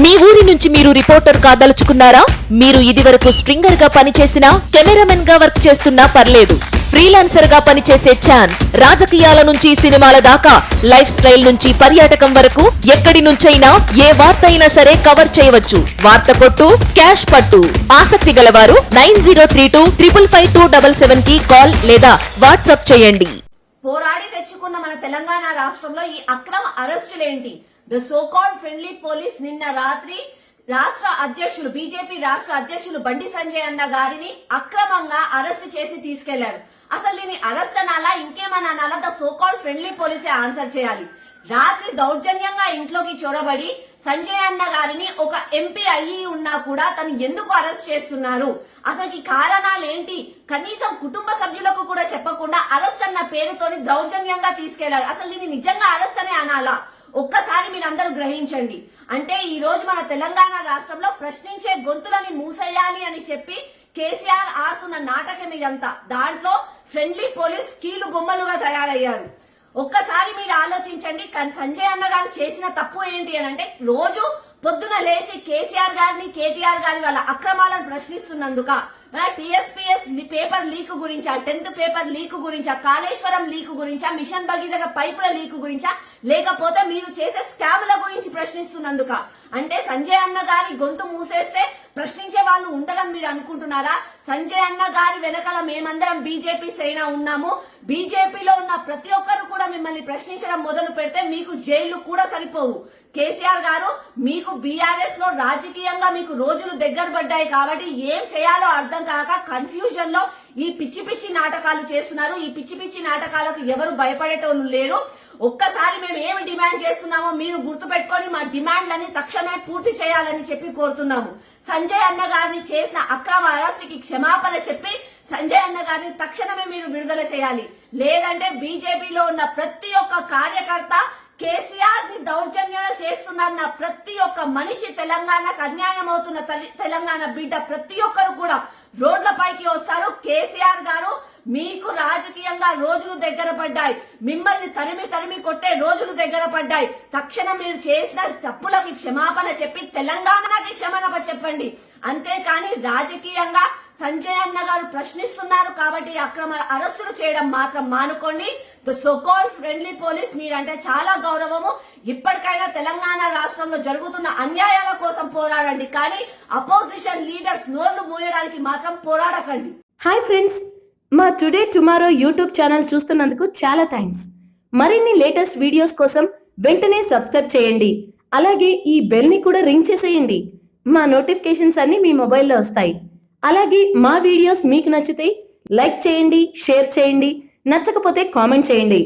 మీ ఊరి నుంచి మీరు రిపోర్టర్ కాదలుచుకున్నారా? మీరు ఇదివరకు స్ట్రింగర్ గా పనిచేసినా, కెమెరామెన్ గా వర్క్ చేస్తున్నా పర్లేదు. ఫ్రీలాన్సర్ గా పనిచేసే ఛాన్స్. రాజకీయాల నుంచి సినిమాల దాకా, లైఫ్ స్టైల్ నుంచి పర్యాటకం వరకు ఎక్కడి నుంచైనా ఏ వార్త అయినా సరే కవర్ చేయవచ్చు. వార్త కొట్టు, క్యాష్ పట్టు. ఆసక్తి గలవారు 9032555277 కి కాల్ లేదా వాట్సాప్ చేయండి. పోరాడి తెచ్చుకున్న మన తెలంగాణ రాష్ట్రంలో ఈ అక్రమ అరెస్టులేంటి? The so called friendly police నిన్న రాత్రి రాష్ట్ర అధ్యక్షులు బీజేపీ రాష్ట్ర అధ్యక్షులు బండి సంజయ్ అన్న గారిని అక్రమంగా అరెస్టు చేసి తీసుకెళ్లారు. అసలు దీన్ని అరెస్ట్ అనాలా, ఇంకేమన్నా అనాలా? ద సో కాల్డ్ ఫ్రెండ్లీ పోలీసే ఆన్సర్ చేయాలి. రాత్రి దౌర్జన్యంగా ఇంట్లోకి చొరబడి సంజయ్ అన్న గారిని ఒక ఎంపీ అయ్యి ఉన్నా కూడా తను ఎందుకు అరెస్ట్ చేస్తున్నారు? అసలు ఈ కారణాలు ఏంటి? కనీసం కుటుంబ సభ్యులకు కూడా చెప్పకుండా అరెస్ట్ అన్న పేరుతోని దౌర్జన్యంగా తీసుకెళ్లారు. అసలు దీన్ని నిజంగా అరెస్ట్ అనే అనాలా? ఒక్కసారి మీరందరూ గ్రహించండి. అంటే ఈ రోజు మన తెలంగాణ రాష్ట్రంలో ప్రశ్నించే గొంతులని మూసేయాలి అని చెప్పి కేసీఆర్ ఆడుతున్న నాటకం ఇదంతా. దాంట్లో ఫ్రెండ్లీ పోలీస్ కీలు బొమ్మలుగా తయారయ్యారు. ఒక్కసారి మీరు ఆలోచించండి, సంజయ్ అన్న గారు చేసిన తప్పు ఏంటి అని అంటే, రోజు పొద్దున లేసి కేసీఆర్ గారిని, కేటీఆర్ గారి వాళ్ళ అక్రమాలను ప్రశ్నిస్తున్నందుక, టీఎస్పీఎస్ పేపర్ లీక్ గురించా, 10th పేపర్ లీక్ గురించా, కాళేశ్వరం లీక్ గురించా, మిషన్ భగీరథ పైపుల లీక్ గురించా, లేకపోతే మీరు చేసే స్కాముల గురించి ప్రశ్నిస్తున్నందుక? అంటే సంజయ్ అన్న గారి గొంతు మూసేస్తే ప్రశ్నించే వాళ్ళు ఉండరని మీరు అనుకుంటున్నారా? సంజయ్ అన్న గారి వెనకాల మేమందరం బీజేపీ సేన ఉన్నాము. బీజేపీలో ఉన్న ప్రతి ఒక్కరు కూడా మిమ్మల్ని ప్రశ్నించడం మొదలు పెడితే మీకు జైళ్లు కూడా సరిపోవు. కేసీఆర్ గారు, మీకు బీఆర్ఎస్ లో రాజకీయంగా మీకు రోజులు దగ్గర పడ్డాయి కాబట్టి ఏం చేయాలో అర్థం కాక కన్ఫ్యూజన్ లో ఈ పిచ్చి పిచ్చి నాటకాలు చేస్తున్నారు. ఈ పిచ్చి పిచ్చి నాటకాలకు ఎవరు భయపడేటోళ్ళు లేరు. ఒక్కసారి మేము ఏమి డిమాండ్ చేస్తున్నామో మీరు గుర్తుపెట్టుకొని మా డిమాండ్లన్నీ తక్షణమే పూర్తి చేయాలని చెప్పి కోరుతున్నాము. సంజయ్ అన్న గారిని చేసిన అక్రమ అరెస్ట్ కి క్షమాపణ చెప్పి సంజయ్ అన్న గారిని తక్షణమే మీరు విడుదల చేయాలి. లేదంటే బీజేపీలో ఉన్న ప్రతి ఒక్క కార్యకర్త, కేసీఆర్ ని దౌర్జన్యాలు చేస్తున్న ప్రతి ఒక్క మనిషి, తెలంగాణకు అన్యాయం అవుతున్న తెలంగాణ బిడ్డ ప్రతి ఒక్కరు కూడా రోడ్లపైకి వస్తారు. కేసీఆర్ గారు, మీకు రాజకీయంగా రోజులు దగ్గర పడ్డాయి. మిమ్మల్ని తరిమి తరిమి కొట్టే రోజులు దగ్గర పడ్డాయి. తక్షణం మీరు చేసిన తప్పులకి క్షమాపణ చెప్పి తెలంగాణకి క్షమాపణ చెప్పండి. అంతేకాని రాజకీయంగా సంజయ్ అన్న గారు ప్రశ్నిస్తున్నారు కాబట్టి అక్రమ అరెస్టులు చేయడం మాత్రం మానుకోండి. The so called friendly police మీరంటే చాలా గౌరవము. ఇప్పటికైనా తెలంగాణ రాష్ట్రంలో జరుగుతున్న అన్యాయాల కోసం పోరాడండి, కానీ అపోజిషన్ లీడర్స్ నోళ్లు మూయడానికి మాత్రం పోరాడకండి. హాయ్ ఫ్రెండ్స్, మా టుడే టుమారో యూట్యూబ్ ఛానల్ చూస్తున్నందుకు చాలా థ్యాంక్స్. మరిన్ని లేటెస్ట్ వీడియోస్ కోసం వెంటనే సబ్స్క్రైబ్ చేయండి. అలాగే ఈ బెల్ ని కూడా రింగ్ చేసేయండి. మా నోటిఫికేషన్స్ అన్ని మీ మొబైల్లో వస్తాయి. అలాగే మా వీడియోస్ మీకు నచ్చితే లైక్ చేయండి, షేర్ చేయండి, నచ్చకపోతే కామెంట్ చేయండి.